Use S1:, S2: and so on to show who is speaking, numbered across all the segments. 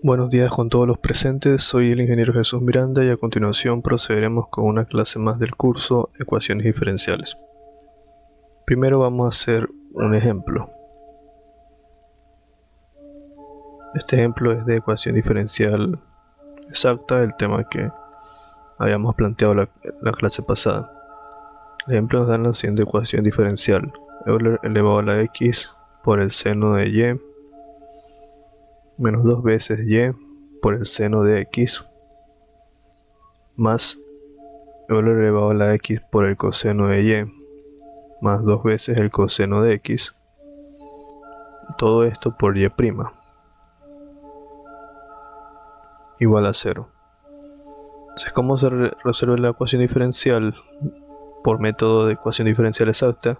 S1: Buenos días con todos los presentes, soy el ingeniero Jesús Miranda y a continuación procederemos con una clase más del curso Ecuaciones diferenciales. Primero vamos a hacer un ejemplo. Este ejemplo es de ecuación diferencial exacta, el tema que habíamos planteado la clase pasada. El ejemplo nos da la siguiente ecuación diferencial: Euler elevado a la x por el seno de y menos 2 veces y por el seno de x más Euler elevado a la x por el coseno de y más 2 veces el coseno de x, todo esto por y' igual a 0. Entonces, ¿cómo se resuelve la ecuación diferencial por método de ecuación diferencial exacta?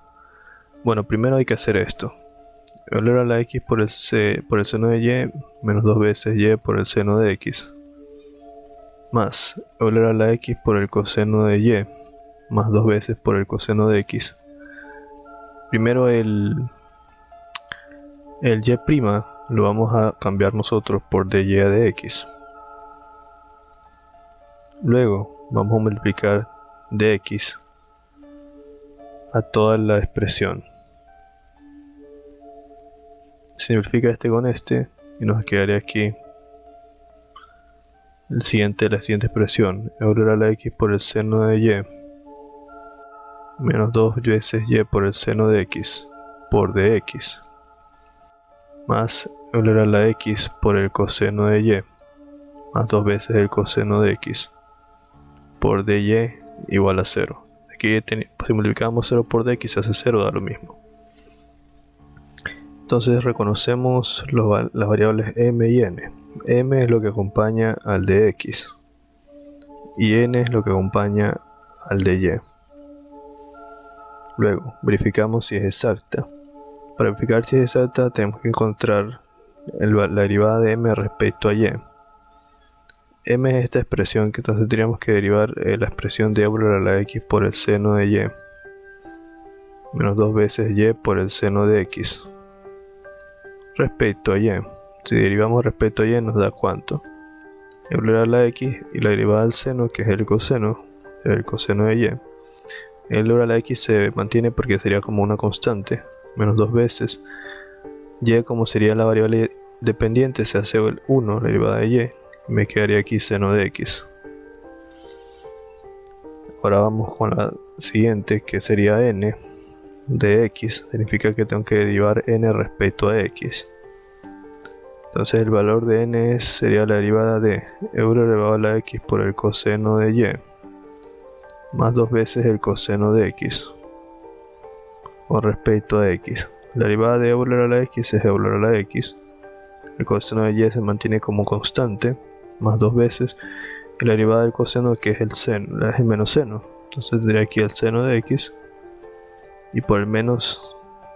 S1: Bueno, primero hay que hacer esto: Euler a la x por el seno de y menos 2 veces y por el seno de x más Euler a la x por el coseno de y más 2 veces por el coseno de x. Primero el y' lo vamos a cambiar nosotros por dy de x. Luego vamos a multiplicar dx a toda la expresión. Simplifica este con este y nos quedaría aquí la siguiente expresión: Euler a la x por el seno de y menos 2 veces y por el seno de x por dx más Euler a la x por el coseno de y más 2 veces el coseno de x por dy igual a 0. Aquí si multiplicamos 0 por dx se hace 0, da lo mismo. Entonces reconocemos las variables m y n. M es lo que acompaña al de x y n es lo que acompaña al de y. Luego verificamos si es exacta. Para verificar si es exacta tenemos que encontrar la derivada de m respecto a y. M es esta expresión, que entonces tendríamos que derivar la expresión de Euler a la x por el seno de y menos 2 veces y por el seno de x respecto a y. Si derivamos respecto a y nos da ¿cuánto? Euler a la x y la derivada del seno, que es el coseno de y. El Euler a la x se mantiene porque sería como una constante, menos 2 veces y, como sería la variable dependiente, se hace el 1, la derivada de y, me quedaría aquí seno de x. Ahora vamos con la siguiente, que sería n de x. Significa que tengo que derivar n respecto a x. Entonces el valor de n sería la derivada de Euler elevado a la x por el coseno de y más 2 veces el coseno de x con respecto a x. La derivada de Euler a la x es Euler a la x. El coseno de y se mantiene como constante, más 2 veces, y la derivada del coseno, que es el seno, es el menos seno. Entonces tendría aquí el seno de x y por el menos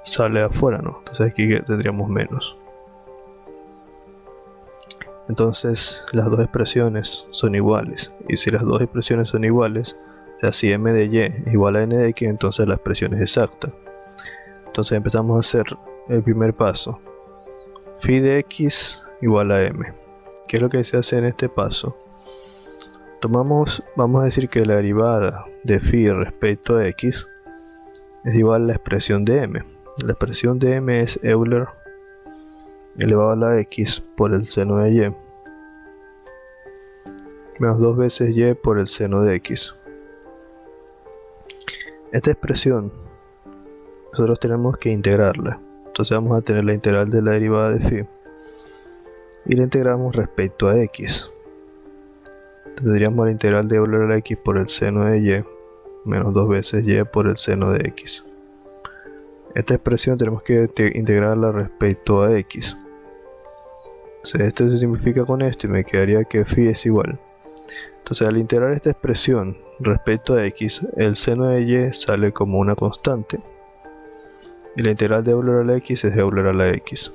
S1: sale afuera, ¿no? Entonces aquí tendríamos menos. Entonces las dos expresiones son iguales, y si las dos expresiones son iguales, o sea, si m de y es igual a n de x, entonces la expresión es exacta. Entonces empezamos a hacer el primer paso: phi de x igual a m. ¿Qué es lo que se hace en este paso? Vamos a decir que la derivada de phi respecto a x es igual a la expresión de m. La expresión de m es Euler elevado a la x por el seno de y menos 2 veces y por el seno de x. Esta expresión nosotros tenemos que integrarla. Entonces vamos a tener la integral de la derivada de phi y la integramos respecto a x. Tendríamos la integral de Euler a la x por el seno de y menos 2 veces y por el seno de x. Esta expresión tenemos que integrarla respecto a x. Entonces esto se simplifica con esto y me quedaría que phi es igual. Entonces al integrar esta expresión respecto a x, el seno de y sale como una constante y la integral de Euler a la x es Euler a la x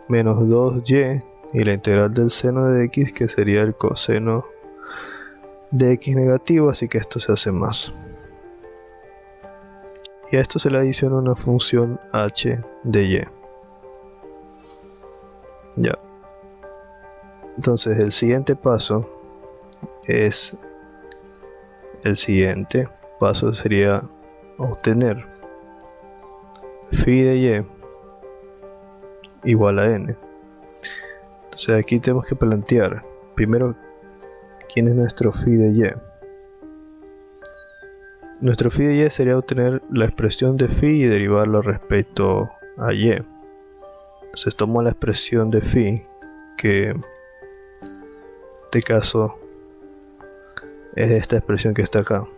S1: menos 2y y la integral del seno de x, que sería el coseno de x negativo, así que esto se hace más. Y a esto se le adiciona una función h de y. Ya. Entonces el siguiente paso sería obtener phi de y igual a n. Entonces aquí tenemos que plantear primero quién es nuestro phi de y. Nuestro phi de y sería obtener la expresión de phi y derivarlo respecto a y. Entonces tomo la expresión de phi, que en este caso es esta expresión que está acá. La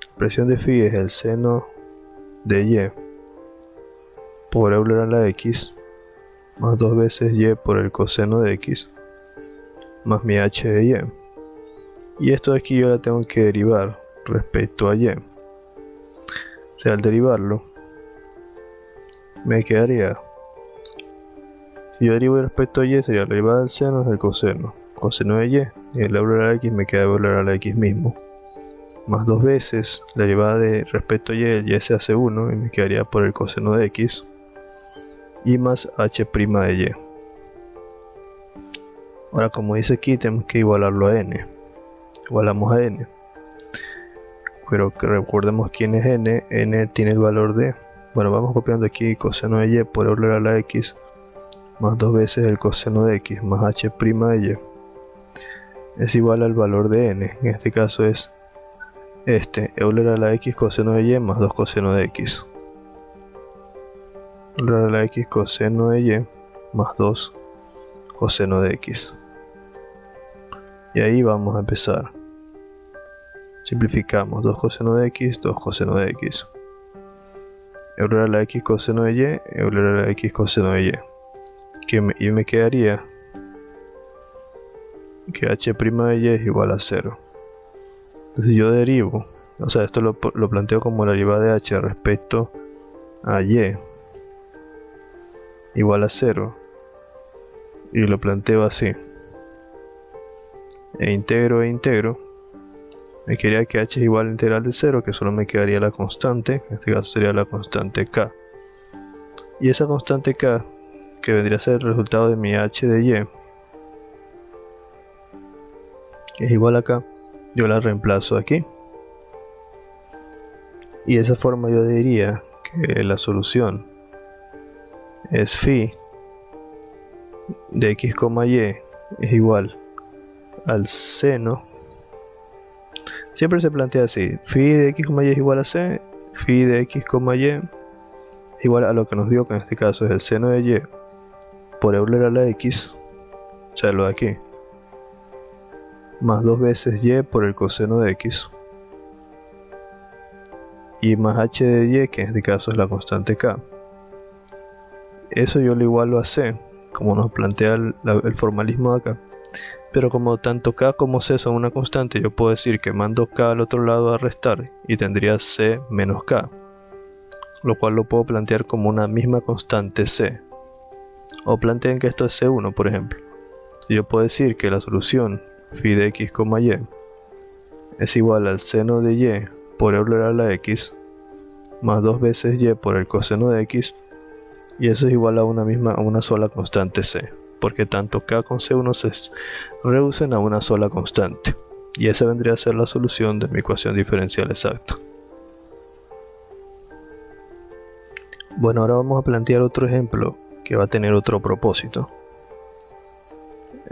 S1: expresión de phi es el seno de y por Euler a la x más 2 veces y por el coseno de x más mi h de y. Y esto de aquí yo la tengo que derivar respecto a y. O sea, al derivarlo me quedaría, si yo derivo respecto a y, sería la derivada del seno es el coseno de y el Euler a la x me queda Euler a la x mismo, más 2 veces la derivada de respecto a y, el y se hace 1 y me quedaría por el coseno de x, y más h' de y. Ahora, como dice aquí, tenemos que igualarlo a n. Igualamos a n, pero que recordemos quién es n. N tiene el valor de, bueno, vamos copiando aquí coseno de y por Euler a la x más 2 veces el coseno de x más h' de y es igual al valor de n. En este caso es Euler a la x coseno de y más 2 coseno de x. Euler a la x coseno de y más 2 coseno de x. Y ahí vamos a empezar. Simplificamos 2 coseno de x, 2 coseno de x. Euler a la x coseno de y, Euler a la x coseno de y. Y me quedaría que h' de y es igual a 0. Entonces yo derivo, o sea, esto lo planteo como la derivada de h respecto a y igual a 0. Y lo planteo así. E integro, me quedaría que h es igual a integral de 0, que solo me quedaría la constante, en este caso sería la constante k. Y esa constante k, que vendría a ser el resultado de mi h de y, que es igual a k, yo la reemplazo aquí. Y de esa forma yo diría que la solución es phi de x, y es igual al seno. Siempre se plantea así: phi de x, y es igual a c, phi de x, y es igual a lo que nos dio, que en este caso es el seno de y por Euler a la x, o sea, lo de aquí, más 2 veces y por el coseno de x, y más h de y, que en este caso es la constante k. Eso yo lo igualo a c, como nos plantea el formalismo de acá. Pero como tanto k como c son una constante, yo puedo decir que mando k al otro lado a restar y tendría c menos k, lo cual lo puedo plantear como una misma constante c. O planteen que esto es c1, por ejemplo. Yo puedo decir que la solución phi de x, y es igual al seno de y por Euler a la x más 2 veces y por el coseno de x, y eso es igual a una sola constante c, porque tanto k con c1 se reducen a una sola constante, y esa vendría a ser la solución de mi ecuación diferencial exacta. Bueno, ahora vamos a plantear otro ejemplo que va a tener otro propósito.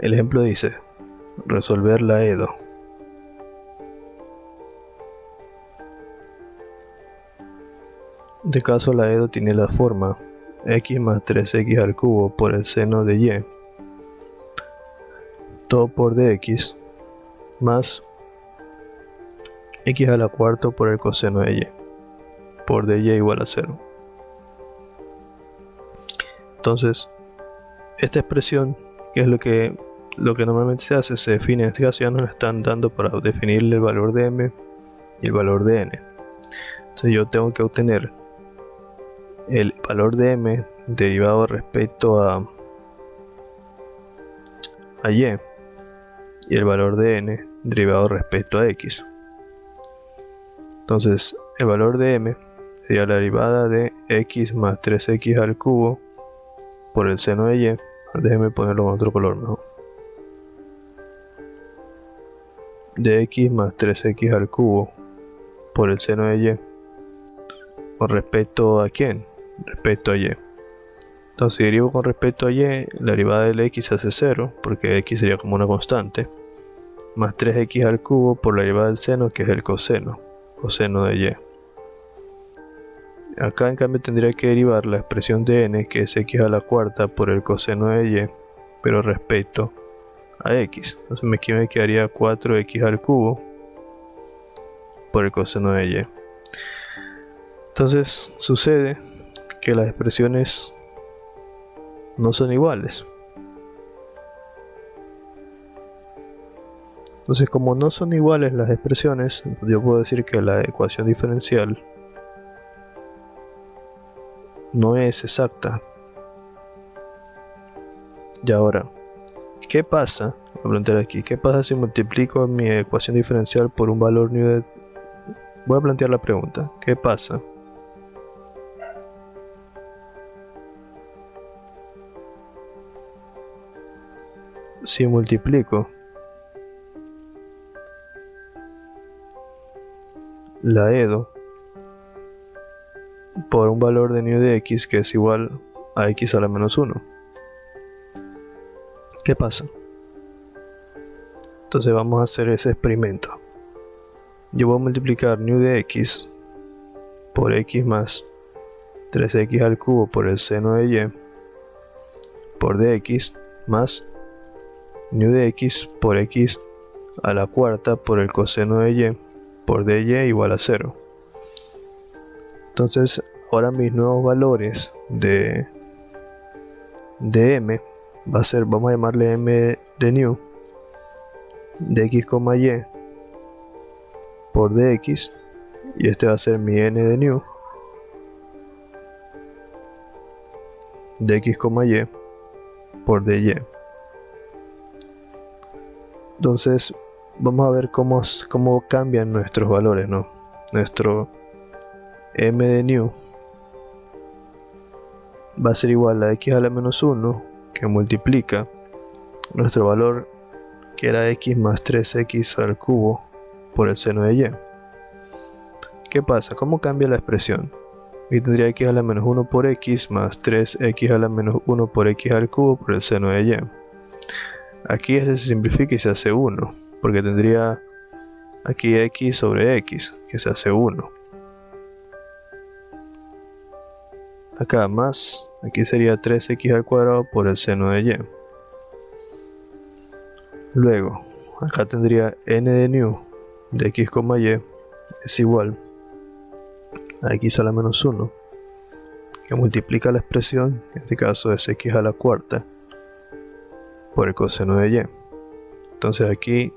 S1: El ejemplo dice: resolver la EDO. En este caso la EDO tiene la forma x más 3x al cubo por el seno de y, todo por dx, más x a la cuarta por el coseno de y, por dy igual a 0. Entonces, esta expresión, que es lo que normalmente se hace, se define, en este caso ya nos la están dando para definirle el valor de m y el valor de n. Entonces yo tengo que obtener el valor de m derivado respecto a y el valor de n derivado respecto a x. Entonces el valor de m sería la derivada de x más 3x al cubo por el seno de y Déjenme ponerlo con otro color mejor. De x más 3x al cubo por el seno de y. ¿Con respecto a quién? Respecto a y. Entonces, si derivo con respecto a y, la derivada del x hace 0, porque x sería como una constante, más 3x al cubo por la derivada del seno, que es el coseno de y. Acá en cambio tendría que derivar la expresión de n, que es x a la cuarta por el coseno de y, pero respecto a x. Entonces me quedaría 4x al cubo por el coseno de y. Entonces sucede que las expresiones no son iguales. Entonces, como no son iguales las expresiones, yo puedo decir que la ecuación diferencial no es exacta. Y ahora, ¿qué pasa? Voy a plantear aquí, ¿qué pasa si multiplico mi ecuación diferencial por un valor new de... Voy a plantear la pregunta, ¿qué pasa si multiplico la EDO por un valor de new de x que es igual a x a la menos 1? ¿Qué pasa? Entonces vamos a hacer ese experimento. Yo voy a multiplicar new de x por x más 3x al cubo por el seno de y por dx más new de x por x a la cuarta por el coseno de y por dy igual a 0. Entonces ahora mis nuevos valores de m va a ser, vamos a llamarle m de new de x, y por dx, y este va a ser mi n de new de x, y por dy. Entonces vamos a ver cómo cambian nuestros valores, ¿no? Nuestro m de new va a ser igual a x a la menos 1, que multiplica nuestro valor, que era x más 3x al cubo por el seno de y. ¿Qué pasa? ¿Cómo cambia la expresión? Y tendría x a la menos 1 por x más 3x a la menos 1 por x al cubo por el seno de y. Aquí este se simplifica y se hace 1, porque tendría aquí x sobre x, que se hace 1. Acá más, aquí sería 3x al cuadrado por el seno de y. Luego, acá tendría n de new de x, y es igual a x a la menos 1, que multiplica la expresión, en este caso es x a la cuarta por el coseno de y. Entonces aquí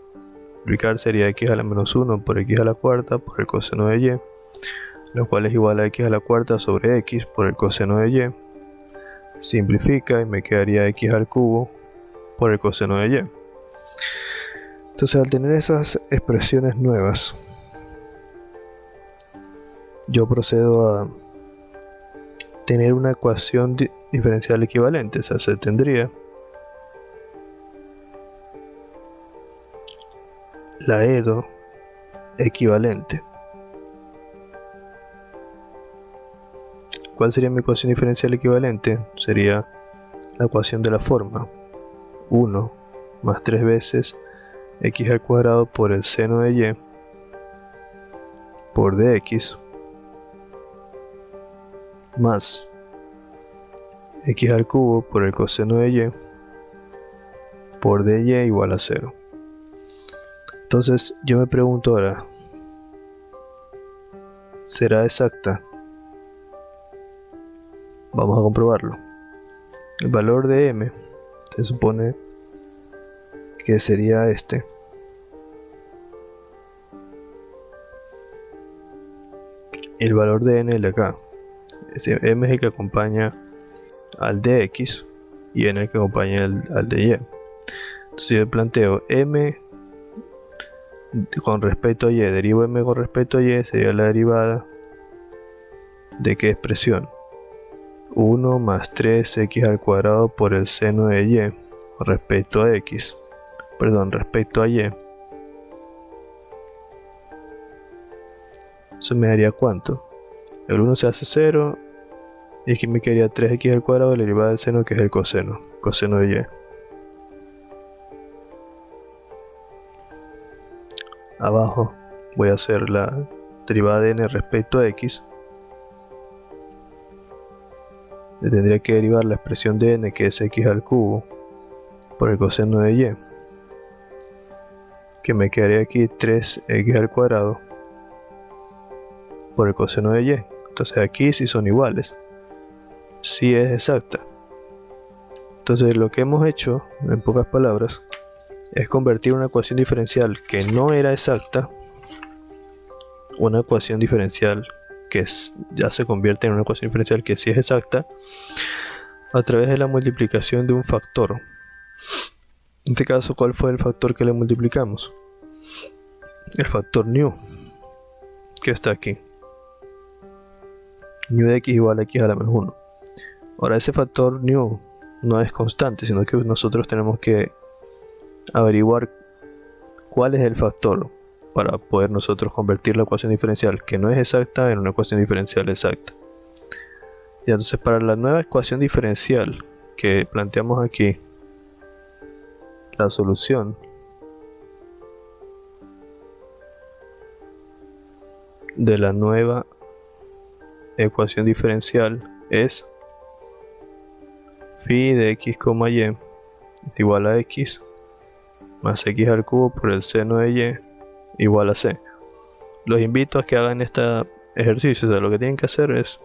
S1: multiplicar sería x a la menos 1 por x a la cuarta por el coseno de y, lo cual es igual a x a la cuarta sobre x por el coseno de y. Simplifica y me quedaría x al cubo por el coseno de y. Entonces, al tener esas expresiones nuevas, yo procedo a tener una ecuación diferencial equivalente. O sea, se tendría la EDO equivalente. ¿Cuál sería mi ecuación diferencial equivalente? Sería la ecuación de la forma 1 más 3 veces x al cuadrado por el seno de y por dx más x al cubo por el coseno de y por dy igual a 0. Entonces yo me pregunto ahora, ¿será exacta? Vamos a comprobarlo. El valor de m se supone que sería este. El valor de n de acá. M es el que acompaña al de x y n es el que acompaña al de y. Entonces yo planteo m con respecto a y, derivo m con respecto a y, sería la derivada de qué expresión. 1 más 3x al cuadrado por el seno de y respecto a x, respecto a y. Eso me daría ¿cuánto? El 1 se hace 0 y aquí me quedaría 3x al cuadrado de la derivada del seno, que es el coseno de y. Abajo voy a hacer la derivada de n respecto a x. Le tendría que derivar la expresión de n, que es x al cubo, por el coseno de y, que me quedaría aquí 3x al cuadrado por el coseno de y. Entonces aquí sí son iguales, sí es exacta. Entonces lo que hemos hecho, en pocas palabras, es convertir una ecuación diferencial que no era exacta, una ecuación diferencial que ya se convierte en una ecuación diferencial que sí es exacta, a través de la multiplicación de un factor. En este caso, ¿cuál fue el factor que le multiplicamos? El factor nu, que está aquí. Nu de x igual a x a la menos 1. Ahora, ese factor nu no es constante, sino que nosotros tenemos que averiguar cuál es el factor para poder nosotros convertir la ecuación diferencial que no es exacta en una ecuación diferencial exacta. Y entonces, para la nueva ecuación diferencial que planteamos aquí, la solución de la nueva ecuación diferencial es phi de x, y igual a x más x al cubo por el seno de y igual a c. Los invito a que hagan este ejercicio. O sea, lo que tienen que hacer es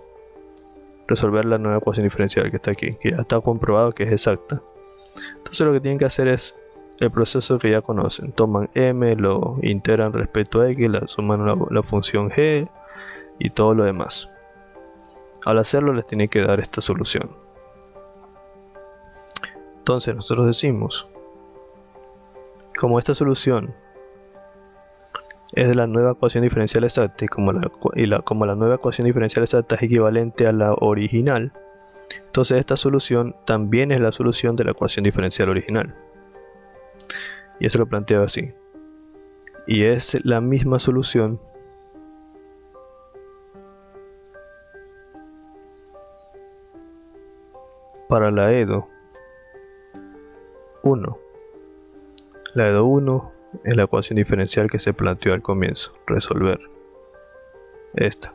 S1: resolver la nueva ecuación diferencial que está aquí, que ya está comprobado que es exacta. Entonces lo que tienen que hacer es el proceso que ya conocen. Toman m, lo integran respecto a x, la suman la función g y todo lo demás. Al hacerlo les tiene que dar esta solución. Entonces nosotros decimos, como esta solución es de la nueva ecuación diferencial exacta y como la nueva ecuación diferencial exacta es equivalente a la original, entonces esta solución también es la solución de la ecuación diferencial original. Y eso lo planteo así. Y es la misma solución para la EDO 1. La EDO 1 es la ecuación diferencial que se planteó al comienzo, resolver esta,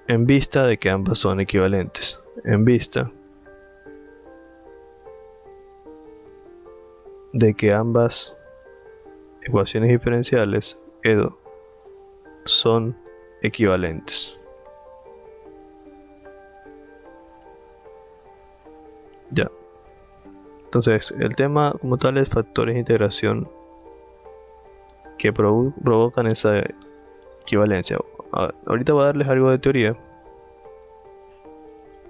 S1: en vista de que ambas son equivalentes, en vista de que ambas ecuaciones diferenciales EDO son equivalentes. Ya. Entonces, el tema como tal es factores de integración que provocan esa equivalencia. Ahorita voy a darles algo de teoría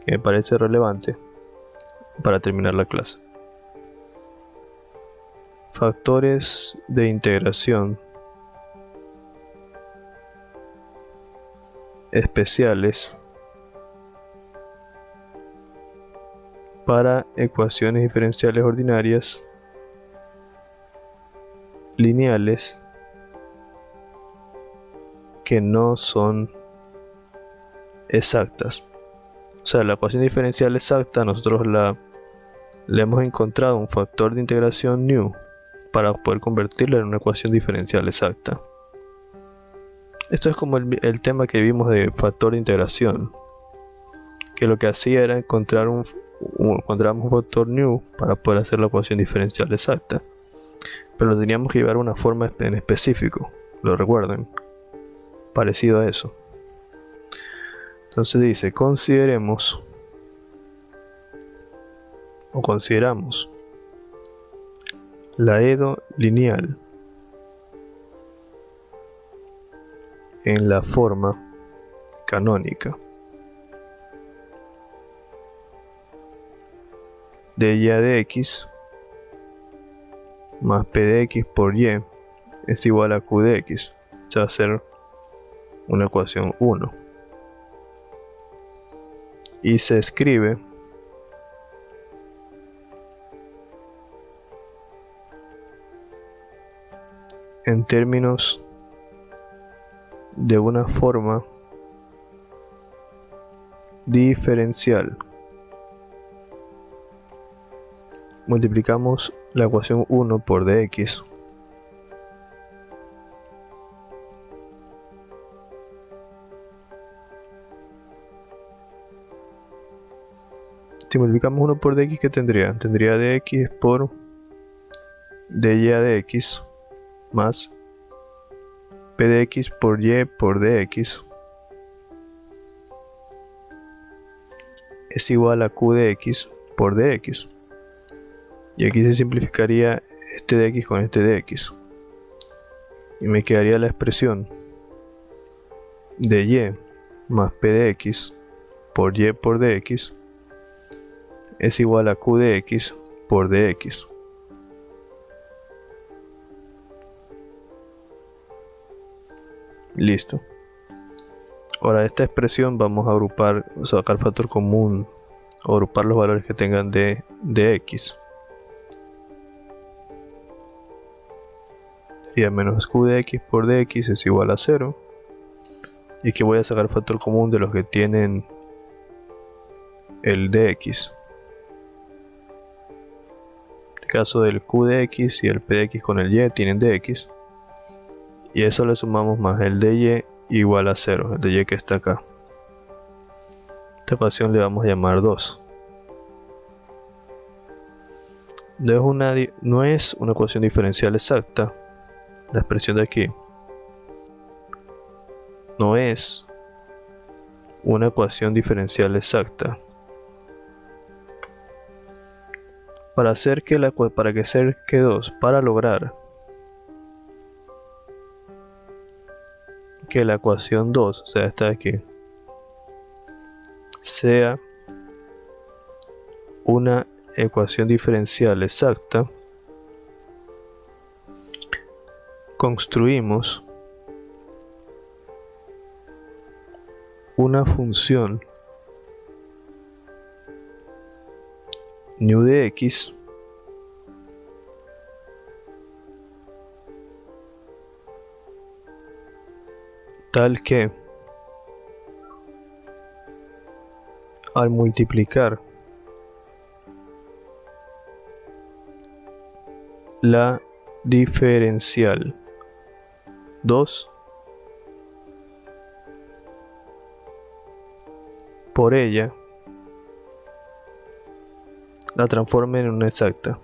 S1: que me parece relevante para terminar la clase. Factores de integración especiales para ecuaciones diferenciales ordinarias lineales que no son exactas. O sea, la ecuación diferencial exacta nosotros le hemos encontrado un factor de integración nu para poder convertirla en una ecuación diferencial exacta. Esto es como el tema que vimos de factor de integración, que lo que hacía era encontramos un factor nu para poder hacer la ecuación diferencial exacta, pero lo teníamos que llevar a una forma en específico, ¿lo recuerdan? Parecido a eso. Entonces dice, consideramos la EDO lineal en la forma canónica de y de x más p de x por y es igual a q de x. Se va a hacer una ecuación 1. y se escribe en términos de una forma diferencial. Multiplicamos la ecuación 1 por dx. Si multiplicamos 1 por dx, ¿qué tendría? Tendría dx por dy a dx más p de x por y por dx es igual a q de x por dx. Y aquí se simplificaría este dx con este dx. Y me quedaría la expresión de y más p de x por y por dx es igual a q de x por dx. Listo. Ahora de esta expresión vamos a agrupar, o sacar factor común, o agrupar los valores que tengan de x. Sería menos q de x por dx es igual a 0. Y aquí voy a sacar factor común de los que tienen el dx. En el caso del q de x y el p de x con el y tienen dx. Y eso le sumamos más el dy igual a 0, el dy que está acá. Esta ecuación le vamos a llamar 2. No es una ecuación diferencial exacta. La expresión de aquí no es una ecuación diferencial exacta. Para lograr que la ecuación 2, o sea, esta de aquí, sea una ecuación diferencial exacta, construimos una función nu de x tal que al multiplicar la diferencial 2 por ella, la transforme en una exacta.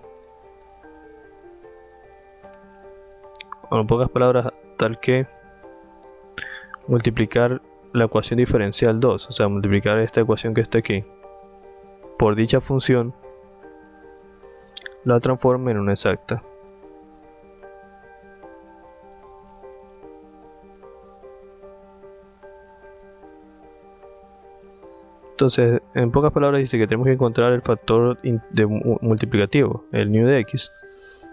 S1: O en pocas palabras, tal que multiplicar la ecuación diferencial 2, o sea, multiplicar esta ecuación que está aquí por dicha función, la transforme en una exacta. Entonces, en pocas palabras dice que tenemos que encontrar el factor multiplicativo, el nu de x,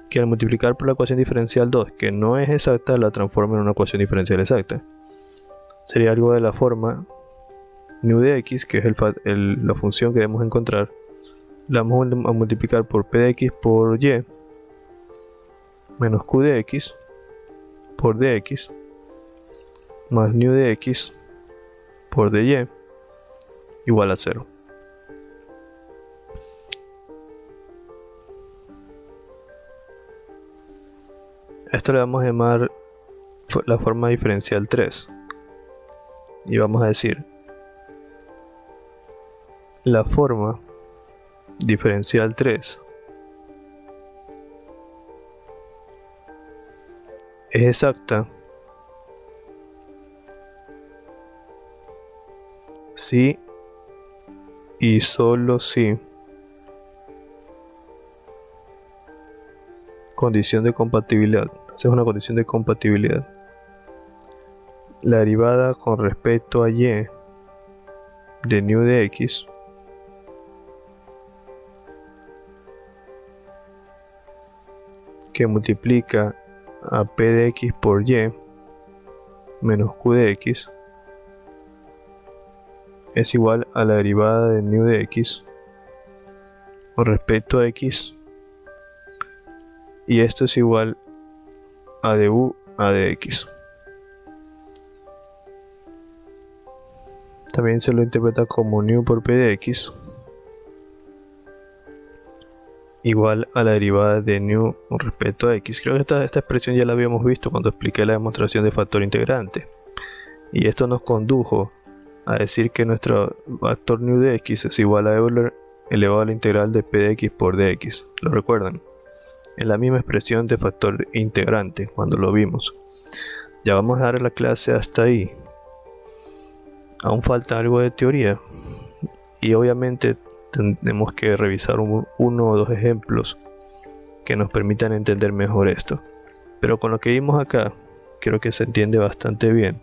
S1: que al multiplicar por la ecuación diferencial 2, que no es exacta, la transforma en una ecuación diferencial exacta. Sería algo de la forma nu de x, que es la función que debemos encontrar, la vamos a multiplicar por p de x por y menos q de x por dx más nu de x por dy igual a 0. Esto le vamos a llamar la forma diferencial 3. Y vamos a decir, la forma diferencial 3 es exacta si y solo si condición de compatibilidad. Esa es una condición de compatibilidad. La derivada con respecto a y de nu de x que multiplica a p de x por y menos q de x es igual a la derivada de nu de x con respecto a x, y esto es igual a du a de x. También se lo interpreta como nu por p de x igual a la derivada de nu con respecto a x. Creo que esta expresión ya la habíamos visto cuando expliqué la demostración de factor integrante, y esto nos condujo a decir que nuestro factor nu de x es igual a Euler elevado a la integral de p de x por dx. ¿Lo recuerdan? Es la misma expresión de factor integrante cuando lo vimos. Ya vamos a dar la clase hasta ahí. Aún falta algo de teoría, y obviamente tenemos que revisar uno o dos ejemplos que nos permitan entender mejor esto. Pero con lo que vimos acá, creo que se entiende bastante bien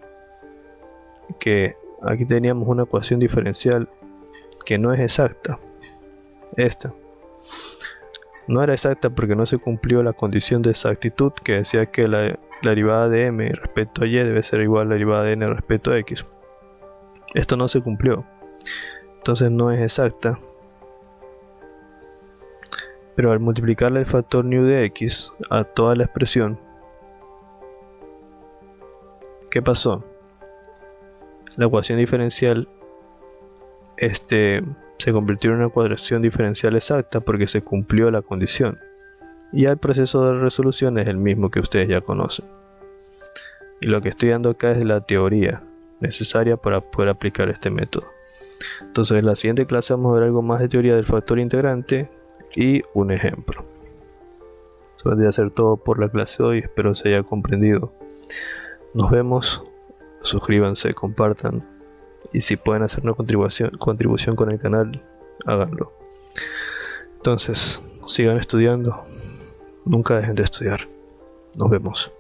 S1: que aquí teníamos una ecuación diferencial que no es exacta. Esta no era exacta porque no se cumplió la condición de exactitud que decía que la derivada de m respecto a y debe ser igual a la derivada de n respecto a x. Esto no se cumplió, entonces no es exacta. Pero al multiplicarle el factor nu de x a toda la expresión, ¿qué pasó? La ecuación diferencial se convirtió en una ecuación diferencial exacta porque se cumplió la condición. Y ya el proceso de resolución es el mismo que ustedes ya conocen. Y lo que estoy dando acá es la teoría necesaria para poder aplicar este método. Entonces en la siguiente clase vamos a ver algo más de teoría del factor integrante y un ejemplo. Eso vendría a ser todo por la clase de hoy, espero se haya comprendido. Nos vemos, suscríbanse, compartan, y si pueden hacer una contribución con el canal, háganlo. Entonces, sigan estudiando, nunca dejen de estudiar. Nos vemos.